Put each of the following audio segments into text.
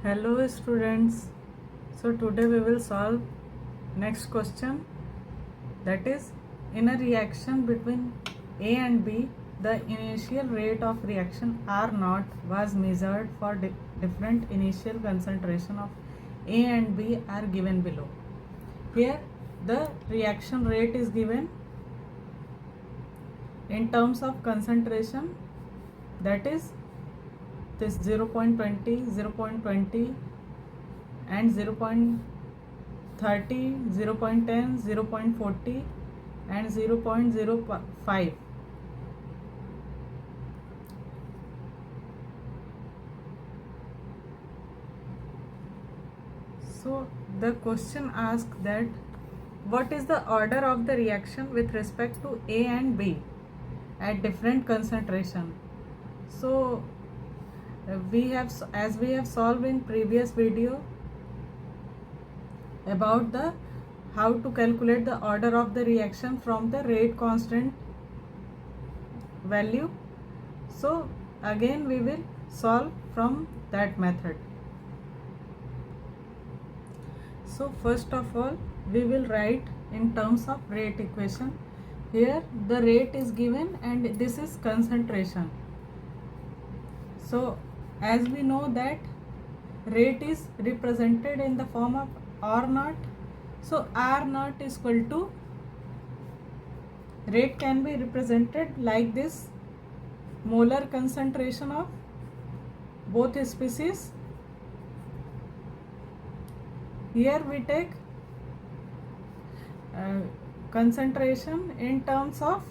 Hello students. So today we will solve next question, that is, in a reaction between A and B, the initial rate of reaction R naught was measured for different initial concentration of A and B are given below. Here the reaction rate is given in terms of concentration, that is this 0.20, 0.20 and 0.30, 0.10, 0.40 and 0.05. So the question asks that what is the order of the reaction with respect to A and B at different concentration. So we have solved in previous video about the how to calculate the order of the reaction from the rate constant value. So again we will solve from that method. So first of all we will write in terms of rate equation. Here the rate is given and this is concentration. So as we know that rate is represented in the form of R naught. So R naught is equal to, rate can be represented like this, molar concentration of both species. Here we take concentration in terms of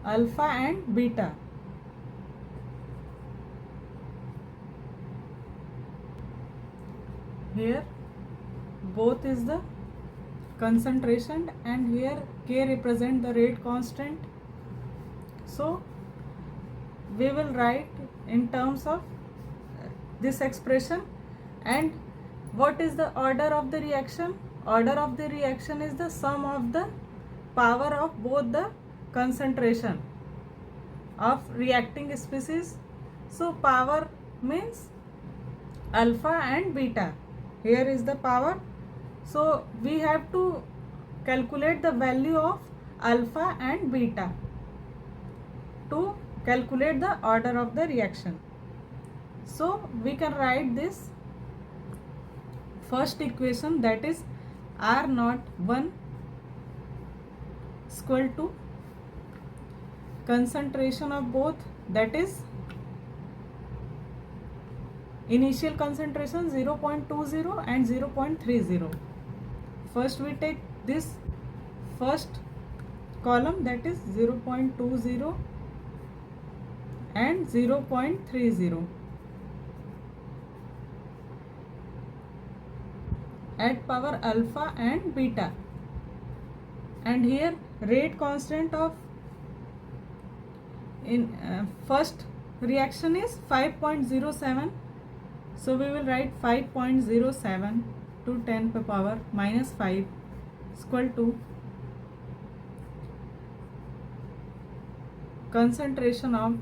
alpha and beta. Here both is the concentration and here K represent the rate constant. So we will write in terms of this expression. And what is the order of the reaction? Order of the reaction is the sum of the power of both the concentration of reacting species. So power means alpha and beta. Here is the power. So we have to calculate the value of alpha and beta to calculate the order of the reaction. So we can write this first equation, that is R naught 1 is equal to concentration of both, that is initial concentration 0.20 and 0.30. First we take this first column, that is 0.20 and 0.30. At power alpha and beta, and here rate constant of in first reaction is 5.07. So we will write 5.07 to 10 to power minus 5 is equal to concentration of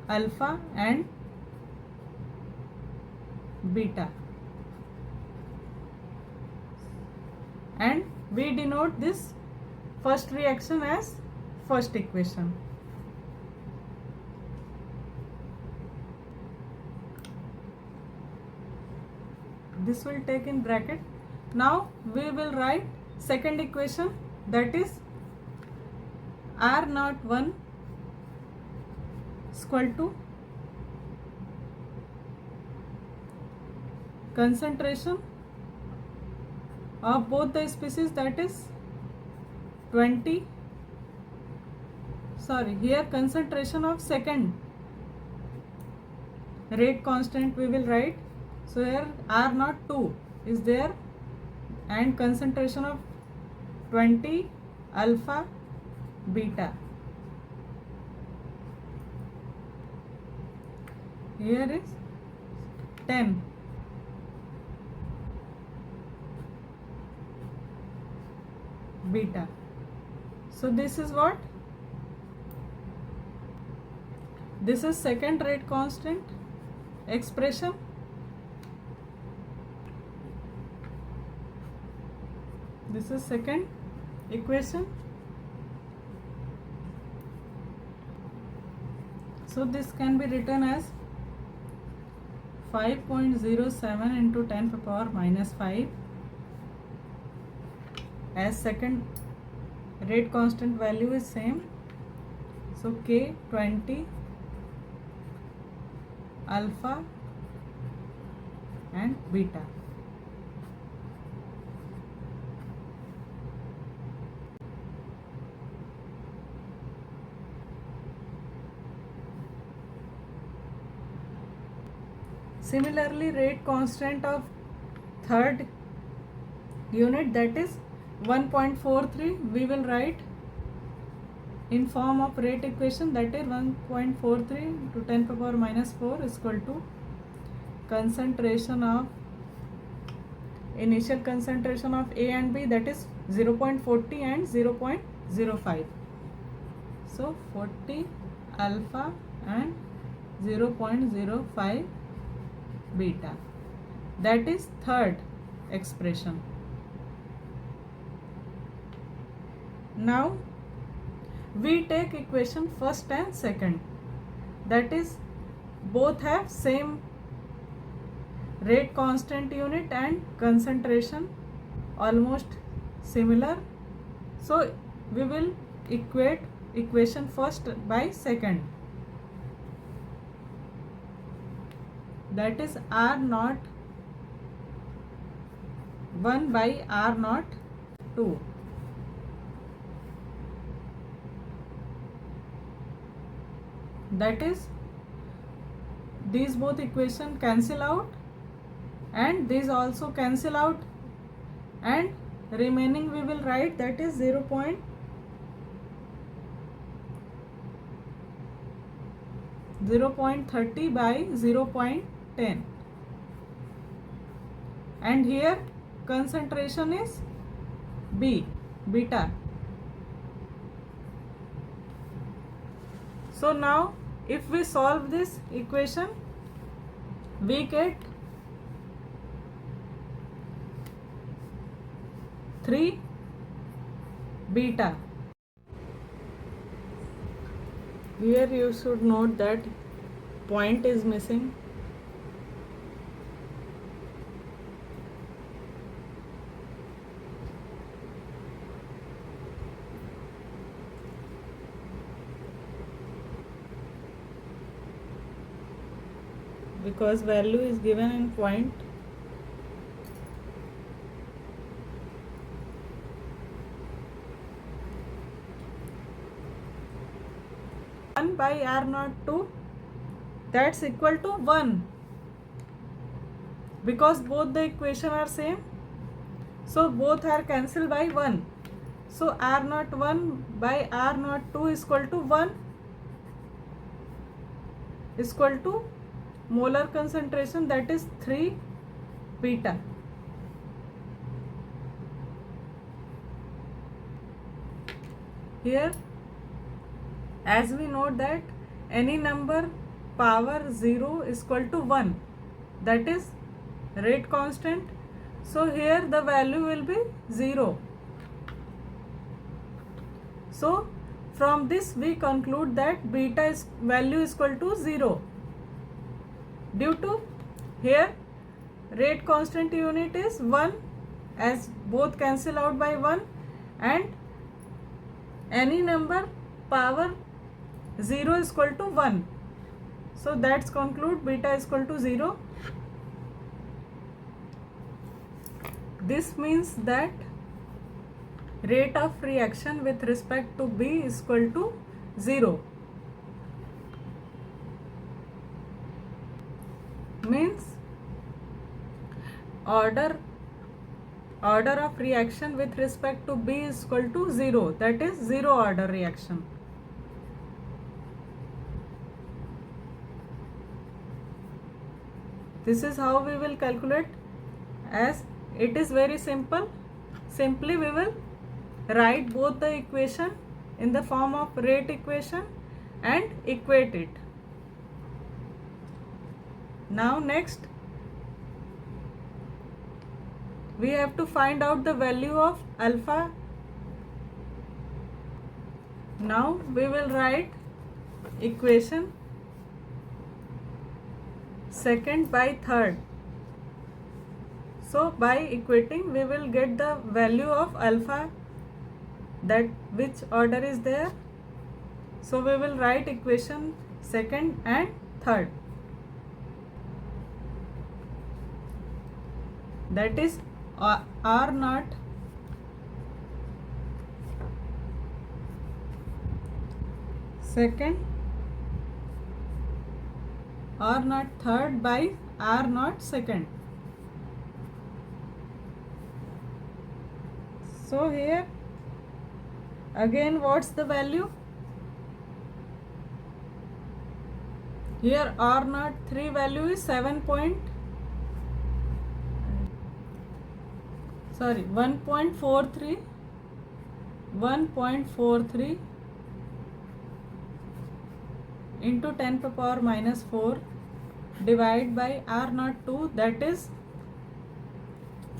alpha and beta, and we denote this first reaction as first equation. This will take in bracket. Now we will write second equation, that is R naught 1 is equal to concentration of both the species, that is 20, here concentration of second rate constant we will write. So here R naught 2 is there and concentration of 20 alpha beta. Here is 10 beta. So this is what This is second rate constant expression. This is second equation. So this can be written as 5.07 into 10 to the power minus 5 as second rate constant value is same. So K 20 alpha and beta. Similarly, rate constant of third unit, that is 1.43, we will write in form of rate equation, that is 1.43 to 10 to the power minus 4 is equal to concentration of initial concentration of A and B, that is 0.40 and 0.05. So 40 alpha and 0.05 beta. That is third expression. Now we take equation first and second, that is both have same rate constant unit and concentration almost similar. So we will equate equation first by second, that is R naught 1 by R naught 2. That is these both equation cancel out and these also cancel out, and remaining we will write, that is 0.30 by 0.10, and here concentration is B, beta. So now if we solve this equation, we get 3 beta. Here you should note that point is missing. Because value is given in point. By R naught 2, that's equal to 1, because both the equation are same, so both are cancelled by 1. So R naught 1 by R naught 2 is equal to 1, is equal to molar concentration, that is 3 beta. Here as we note that any number power 0 is equal to 1, that is rate constant, so here the value will be 0. So from this we conclude that beta is value is equal to 0, due to here rate constant unit is 1, as both cancel out by 1, and any number power 0 is equal to 1. So that's conclude beta is equal to 0. This means that rate of reaction with respect to B is equal to 0. Means order of reaction with respect to B is equal to 0, that is 0 order reaction. This is how we will calculate, as it is very simple. Simply we will write both the equation in the form of rate equation and equate it. Now next we have to find out the value of alpha. Now we will write equation second by third. So by equating we will get the value of alpha, that which order is there. So we will write equation second and third, that is R naught second, R naught third by R naught second. So here again what's the value? Here R naught 3 value is 1.43 into 10 to the power minus 4 divided by R naught 2, that is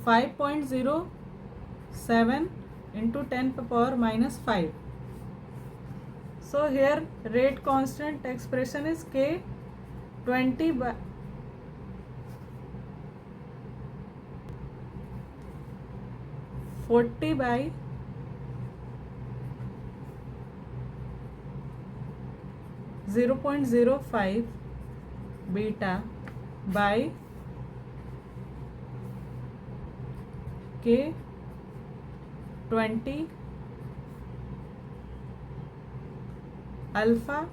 5.07 into 10 to the power minus 5. So here rate constant expression is K 20 by 40 by 0.05 beta by K 20 alpha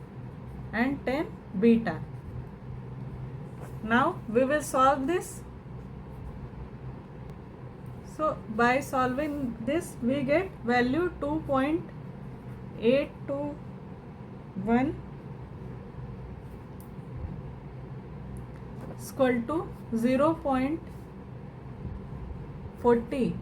and 10 beta. Now we will solve this. So by solving this we get value 2.821 is equal to 0.40.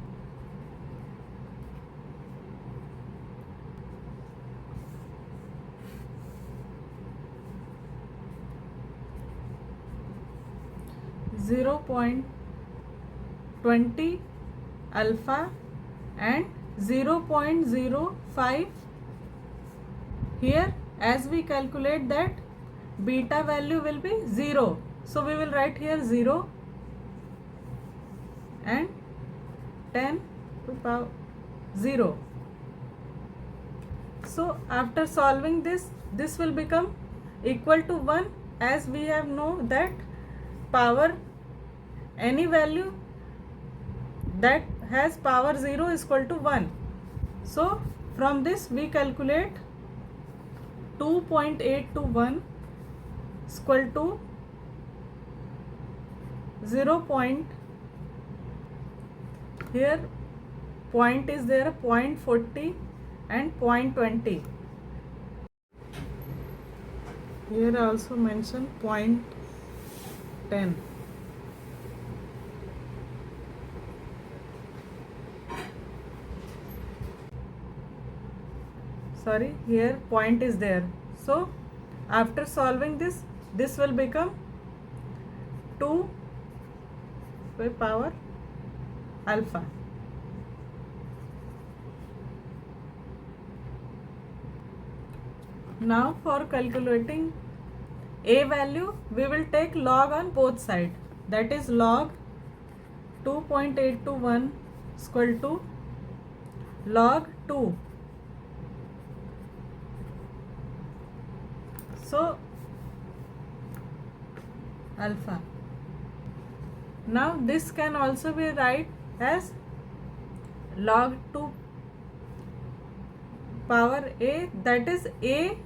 .20 alpha and 0.05. Here as we calculate that beta value will be 0, so we will write here 0 and 10 to the power 0. So after solving this will become equal to 1, as we have know that power, any value that has power 0 is equal to 1. So from this we calculate 2.821 is equal to 0. Here point is there, 0.40 and 0.20. Here also mention 0.10. Sorry, here point is there. So after solving this will become 2 by power alpha. Now for calculating a value we will take log on both sides, that is log 2.821 is equal to log 2. So alpha. Now this can also be write as log 2 power a, that is a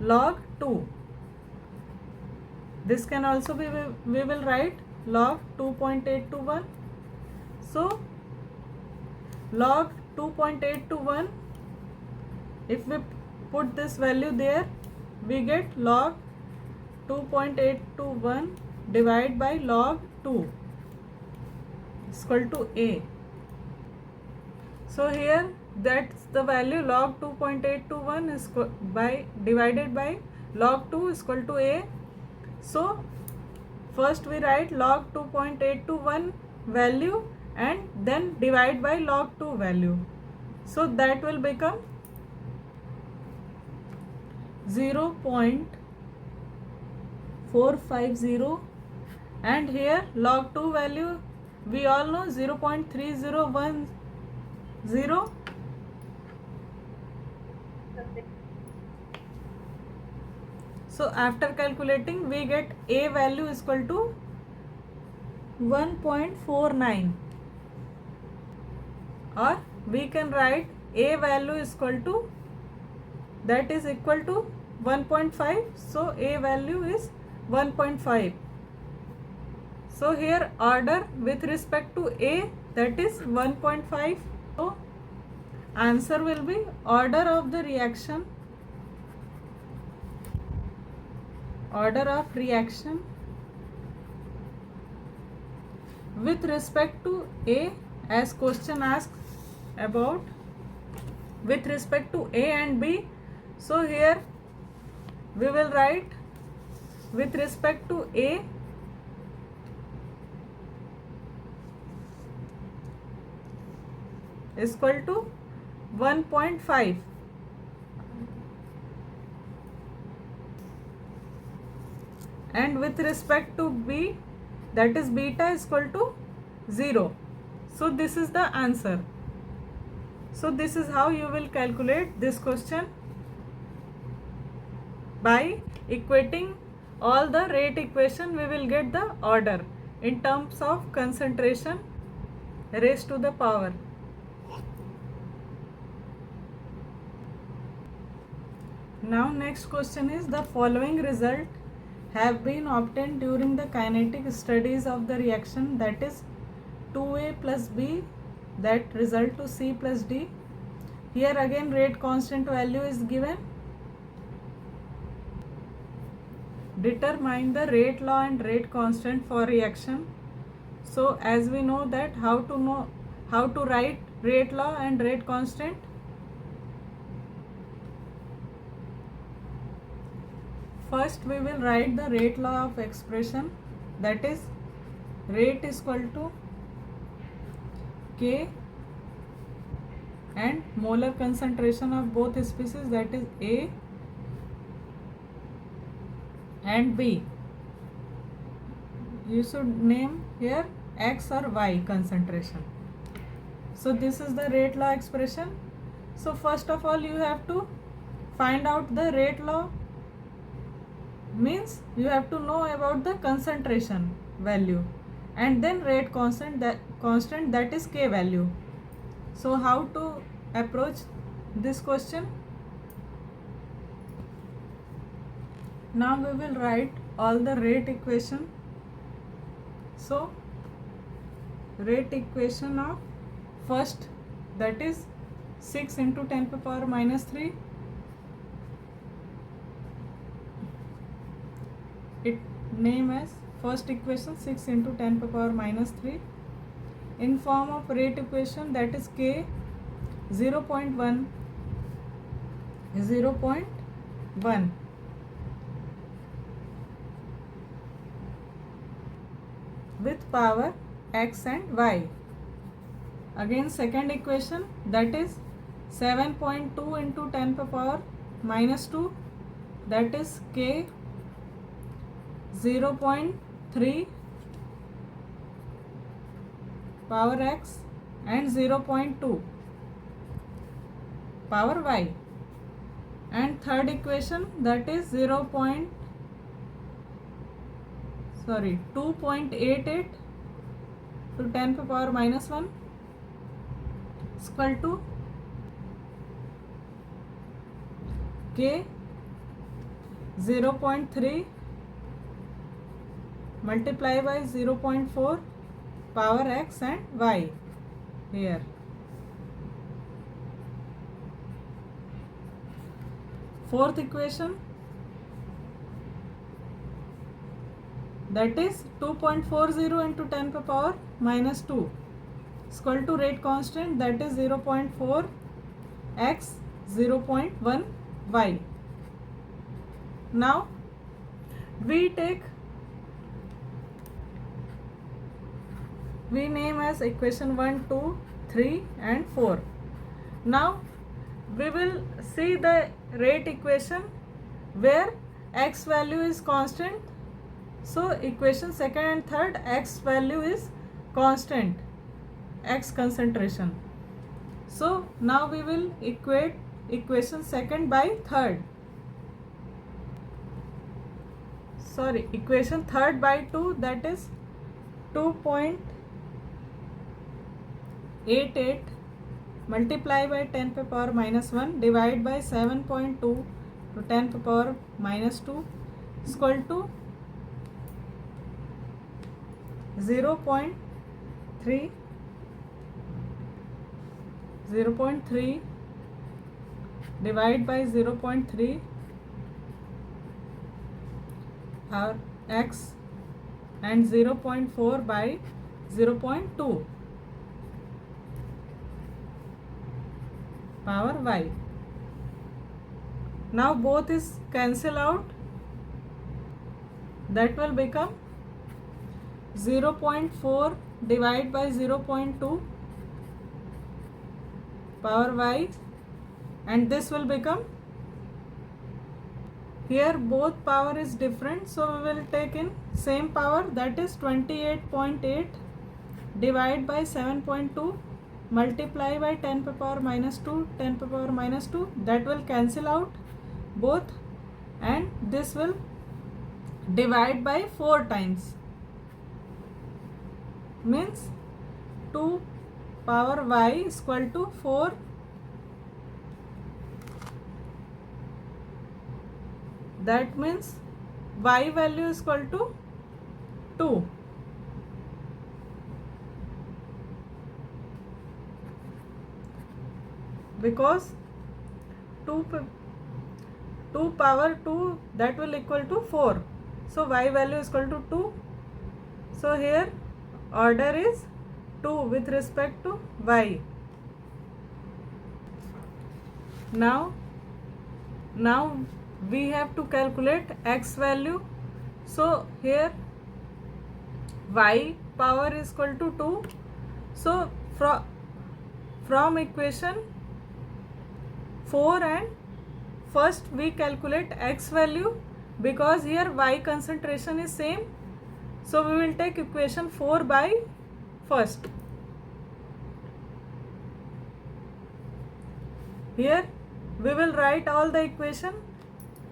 log 2. This can also be, we will write log 2.821. So log 2.821, if we put this value there, we get log 2.821 divided by log 2 is equal to a. So here that's the value, log 2.821 is divided by log 2 is equal to a. So first we write log 2.821 value and then divide by log 2 value. So that will become 0.450, and here log 2 value we all know 0.3010. So after calculating we get A value is equal to 1.49, or we can write A value is equal to, that is equal to 1.5, so A value is 1.5. So here order with respect to A, that is 1.5. So answer will be order of the reaction, with respect to A, as question asks about with respect to A and B. So here we will write with respect to A is equal to 1.5, and with respect to B, that is beta, is equal to 0. So this is the answer. So this is how you will calculate this question, by equating all the rate equation we will get the order in terms of concentration raised to the power. Now next question is, the following result have been obtained during the kinetic studies of the reaction, that is 2A plus B that result to C plus D. Here again rate constant value is given. Determine the rate law and rate constant for reaction. So as we know that how to write rate law and rate constant. First we will write the rate law of expression, that is rate is equal to K and molar concentration of both species, that is A and B. You should name here X or Y concentration. So this is the rate law expression. So first of all you have to find out the rate law, means you have to know about the concentration value, and then rate constant, that is K value. So how to approach this question? Now we will write all the rate equation. So rate equation of first, that is 6 into 10 to the power minus 3. It name as first equation 6 into 10 to the power minus 3 in form of rate equation, that is K 0.1 with power X and Y. Again second equation, that is 7.2 into 10 to the power minus 2, that is K 0.3 power X and 0.2 power Y. And third equation, that is 2.88 to 10 to the power minus 1 is equal to K 0.3 multiply by 0.4 power X and Y here. Fourth equation, that is 2.40 into 10 to the power minus 2 is equal to rate constant, that is 0.4 X 0.1 Y. Now we take we name as equation 1, 2, 3 and 4. Now we will see the rate equation where x value is constant. So equation second and third, x value is constant, x concentration. So now we will equate equation second by third. Sorry, equation third by 2, that is 2.88 multiply by 10 to the power minus 1 divide by 7.2 to 10 to the power minus 2 is equal to 0.3 divide by 0.3 our x and 0.4 by 0.2 power y. Now both is cancel out, that will become 0.4 divide by 0.2 power y, and this will become, here both power is different, so we will take in same power, that is 28.8 divide by 7.2 multiply by 10 to the power minus 2, 10 to the power minus 2, that will cancel out both, and this will divide by 4 times, means 2 power y is equal to 4. That means y value is equal to 2. Because 2 power 2, that will equal to 4. So y value is equal to 2. So here order is 2 with respect to y. Now we have to calculate x value. So here y power is equal to 2. So from equation 4 and first we calculate x value, because here y concentration is same. So we will take equation 4 by first. Here we will write all the equation.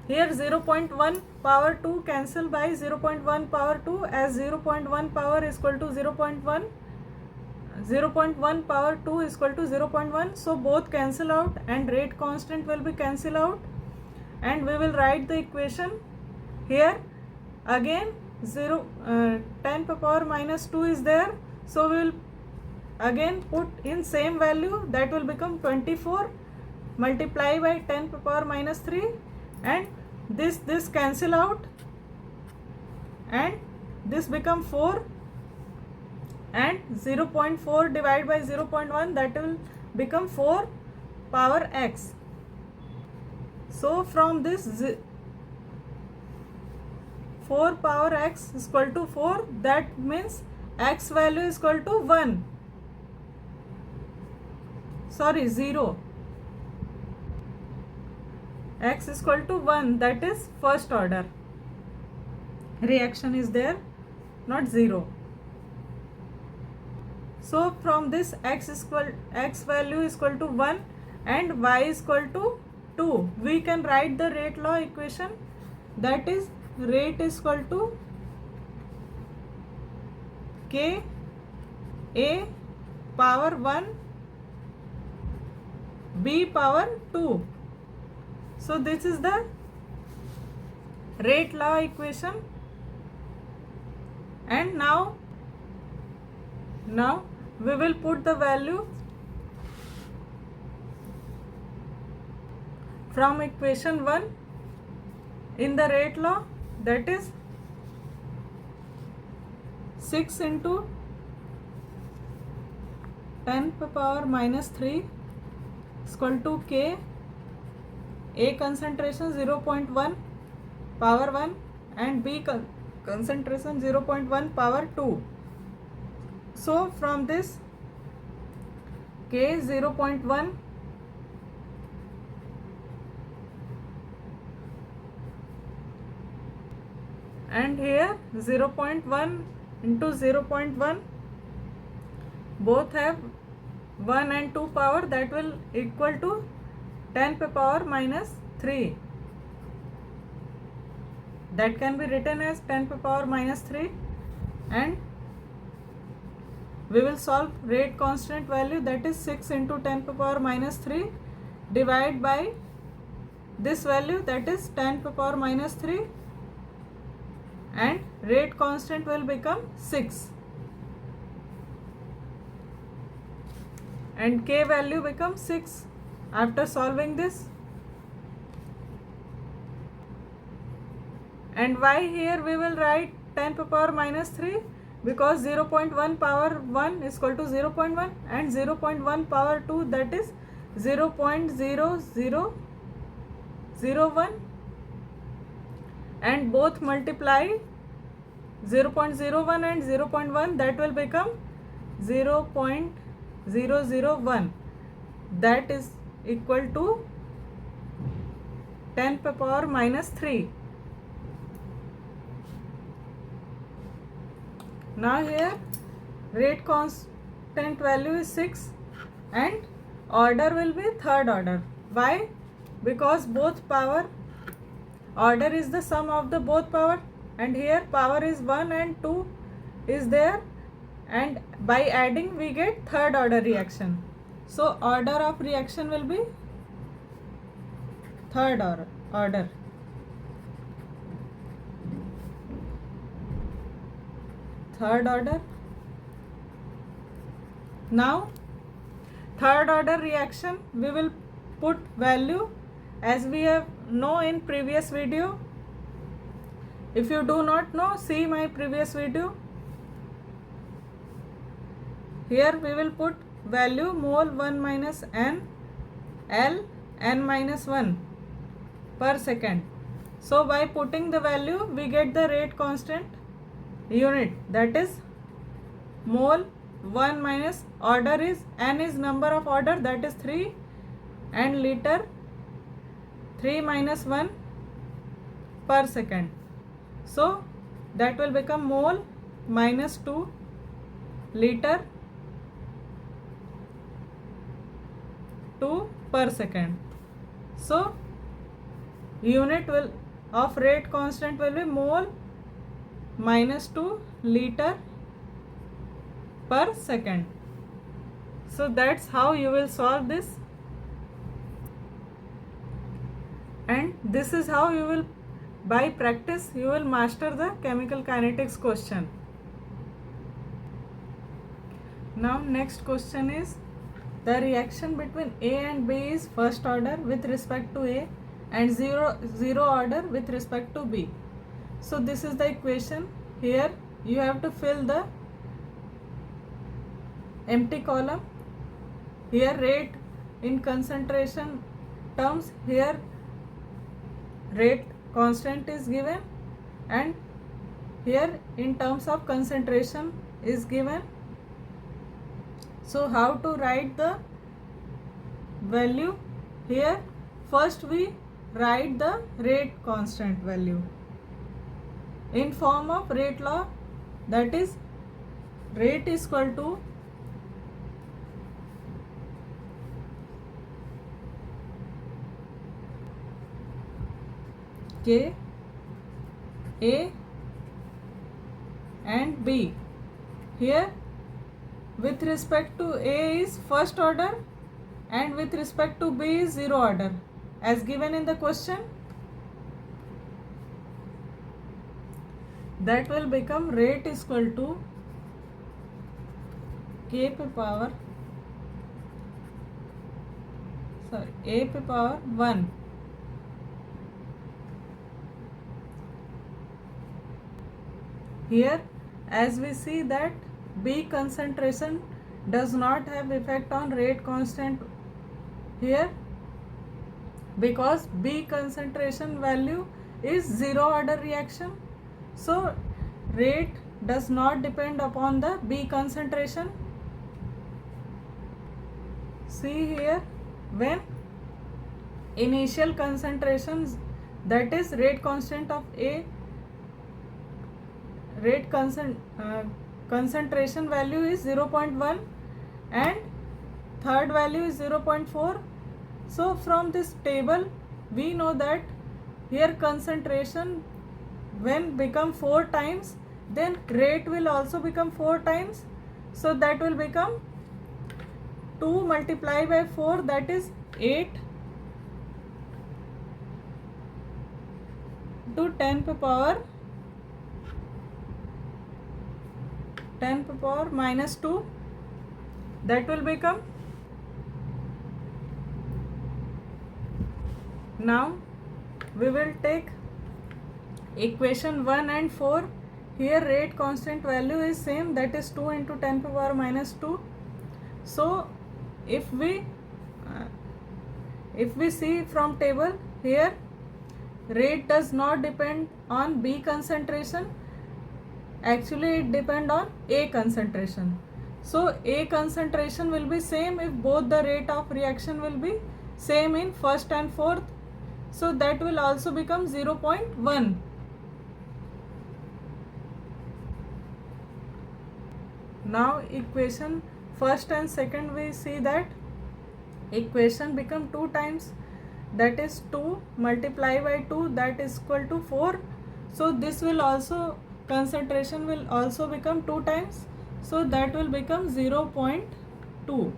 Here 0.1 power 2 cancel by 0.1 power 2, as 0.1 power is equal to 0.1 power 2 is equal to 0.1, so both cancel out and rate constant will be cancel out, and we will write the equation here again 10 to the power minus 2 is there, so we will again put in same value, that will become 24 multiply by 10 to the power minus 3, and this cancel out and this become 4, and 0.4 divided by 0.1, that will become 4 power x. So from this 4 power x is equal to 4, that means x value is equal to 1. Sorry, 0. X is equal to 1, that is first order. Reaction is there, not 0. So from this x value is equal to 1 and y is equal to 2. We can write the rate law equation, that is rate is equal to k a power 1 b power 2. So this is the rate law equation, and now we will put the value from equation 1 in the rate law, that is 6 into 10 to the power minus 3 is equal to k a concentration 0.1 power 1 and b concentration 0.1 power 2. So from this K is 0.1, and here 0.1 into 0.1, both have 1 and 2 power, that will equal to 10 to the power minus 3. That can be written as 10 to the power minus 3, and we will solve rate constant value, that is 6 into 10 to the power minus 3 divided by this value, that is 10 to the power minus 3, and rate constant will become 6, and K value becomes 6 after solving this. And why here we will write 10 to the power minus 3? Because 0.1 power 1 is equal to 0.1, and 0.1 power 2, that is 0.0001, and both multiply 0.01 and 0.1, that will become 0.001, that is equal to 10 to the power minus 3. Now here rate constant value is 6 and order will be third order. Why? Because both power, order is the sum of the both power, and here power is 1 and 2 is there, and by adding we get third order reaction. So order of reaction will be third order. Third order. Now third order reaction we will put value as we have know in previous video. If you do not know, see my previous video. Here we will put value mole 1 minus n, L n minus 1 per second. So by putting the value we get the rate constant unit, that is mole 1 minus order is n is number of order, that is 3, and liter 3 minus 1 per second. So that will become mole minus 2 liter 2 per second. So unit will of rate constant will be mole minus 2 liter per second. So that's how you will solve this, and this is how you will, by practice you will master the chemical kinetics question. Now next question is, the reaction between A and B is first order with respect to A and zero order with respect to B. So this is the equation. Here you have to fill the empty column. Here rate in concentration terms, here rate constant is given, and here in terms of concentration is given. So how to write the value? Here first we write the rate constant value in form of rate law, that is rate is equal to K A and B. Here with respect to A is first order and with respect to B is zero order as given in the question. That will become rate is equal to K पे power A पे power 1 here, as we see that B concentration does not have effect on rate constant here, because B concentration value is zero order reaction. So rate does not depend upon the B concentration. See here, when initial concentrations, that is rate constant of A, concentration value is 0.1 and third value is 0.4. So from this table we know that here concentration when become 4 times, then rate will also become 4 times. So that will become 2 multiplied by 4, that is 8 to 10 to power minus 2. That will become, now we will take equation 1 and 4. Here rate constant value is same, that is 2 into 10 to power minus 2. So if we see from table, here rate does not depend on B concentration, actually it depend on A concentration. So A concentration will be same if both the rate of reaction will be same in first and fourth. So that will also become 0.1. Now equation first and second, we see that equation become 2 times, that is 2 multiplied by 2, that is equal to 4. So this will also, concentration will also become 2 times, so that will become 0.2.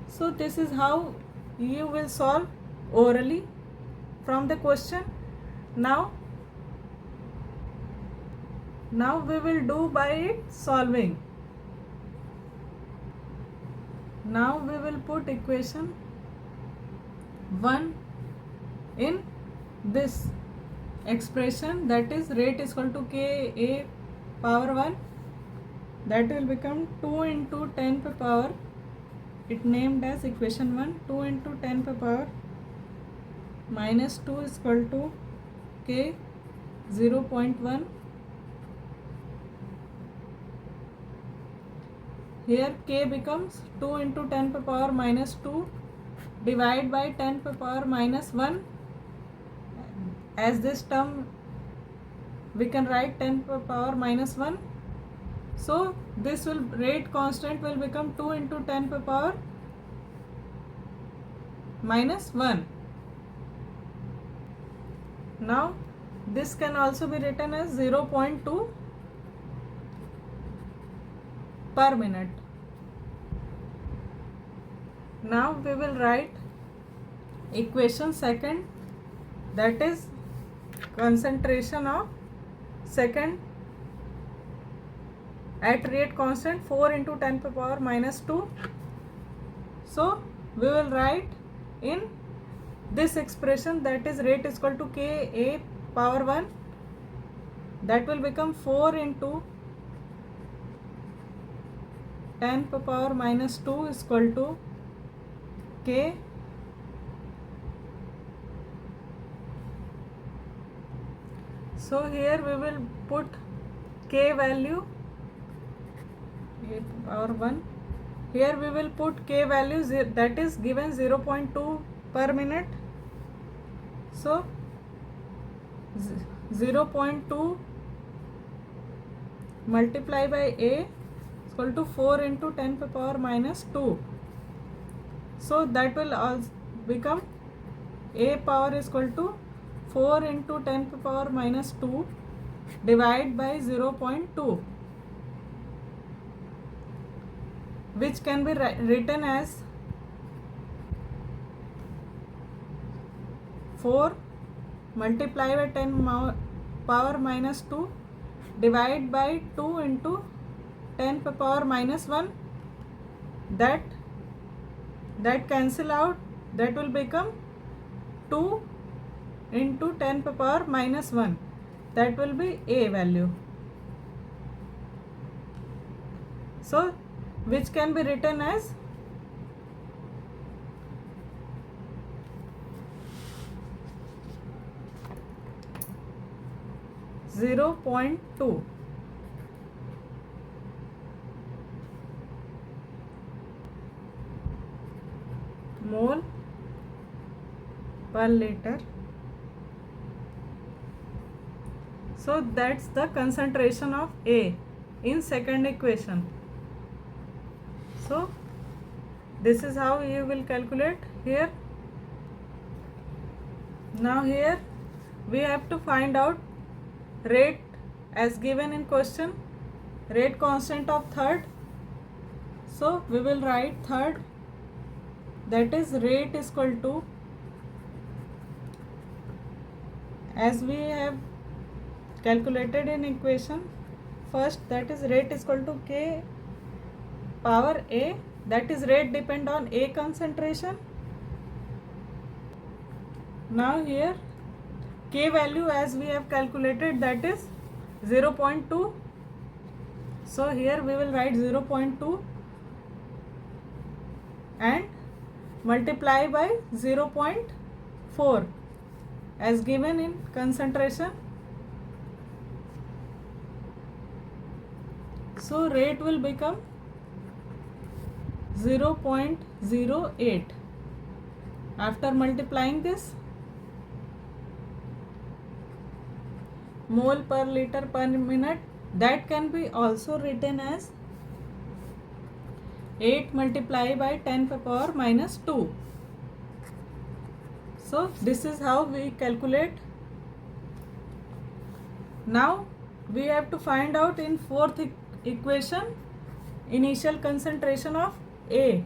So this is how you will solve orally from the question. Now we will do by it solving. Now we will put equation 1 in this expression, that is rate is equal to K A power 1, that will become 2 into 10 to power, it named as equation 1, 2 into 10 to power minus 2 is equal to K 0.1. Here K becomes 2 into 10 to power minus 2 divided by 10 to power minus 1. As this term we can write 10 to power minus 1. So this will, rate constant will become 2 into 10 to power minus 1. Now this can also be written as 0.2 per minute. Now we will write equation second, that is concentration of second at rate constant 4 into 10 to power minus 2. So we will write in this expression, that is rate is equal to K A power 1, that will become 4 into 10 to power minus 2 is equal to K so here we will put K value A power 1, here we will put K value, that is given 0.2 per minute. So 0.2 multiplied by A is equal to 4 into 10 to power minus 2. So that will also become A power is equal to 4 into 10 to power minus 2 divided by 0.2, which can be written as 4 multiplied by 10 power minus 2 divided by 2 into 10 to power minus 1. That cancel out, that will become 2 into 10 to power minus 1, that will be A value. So which can be written as 0.2. mole per liter. So that's the concentration of A in second equation. So this is how you will calculate here. Now here we have to find out rate as given in question, rate constant of third. So we will write third, that is rate is equal to, as we have calculated in equation first, that is rate is equal to K power A, that is rate depend on A concentration. Now here K value as we have calculated, that is 0.2. So here we will write 0.2 and multiply by 0.4 as given in concentration. So rate will become 0.08. After multiplying this, mole per liter per minute, that can be also written as 8 multiplied by 10 to the power minus 2. So this is how we calculate. Now we have to find out in fourth equation initial concentration of A.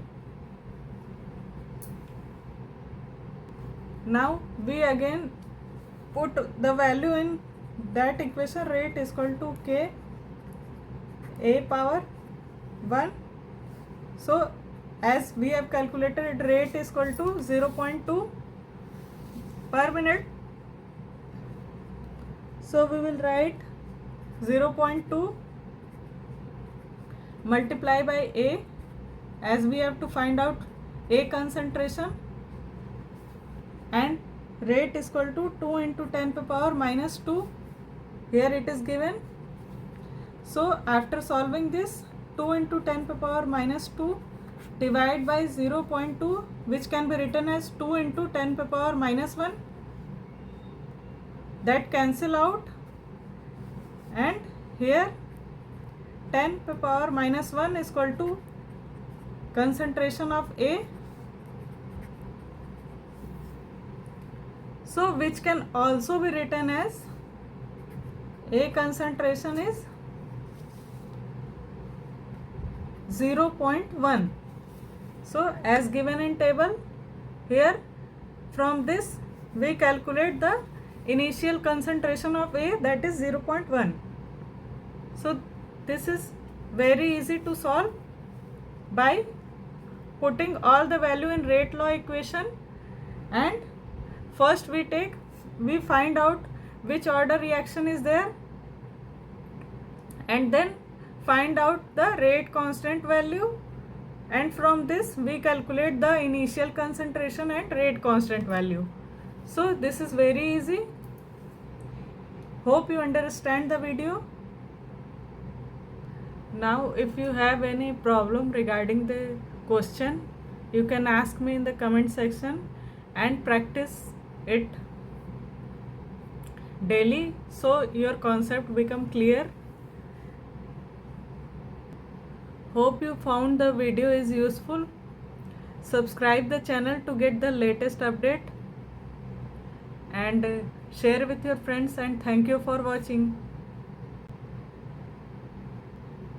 Now we again put the value in that equation, rate is equal to K A power 1. So as we have calculated, rate is equal to 0.2 per minute. So we will write 0.2 multiply by A, as we have to find out A concentration, and rate is equal to 2 into 10 to the power minus 2. Here it is given. So after solving this, 2 into 10 to the power minus 2 divided by 0.2, which can be written as 2 into 10 to the power minus 1. That cancel out, and here 10 to the power minus 1 is equal to concentration of A. So which can also be written as A concentration is 0.1. So as given in table, here from this we calculate the initial concentration of A, that is 0.1. So this is very easy to solve by putting all the value in rate law equation, and first we find out which order reaction is there, and then find out the rate constant value, and from this we calculate the initial concentration and rate constant value. So this is very easy. Hope you understand the video. Now if you have any problem regarding the question, you can ask me in the comment section and practice it daily so your concept become clear. Hope you found the video is useful. Subscribe the channel to get the latest update, and share with your friends, and thank you for watching.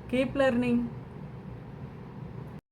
Keep learning.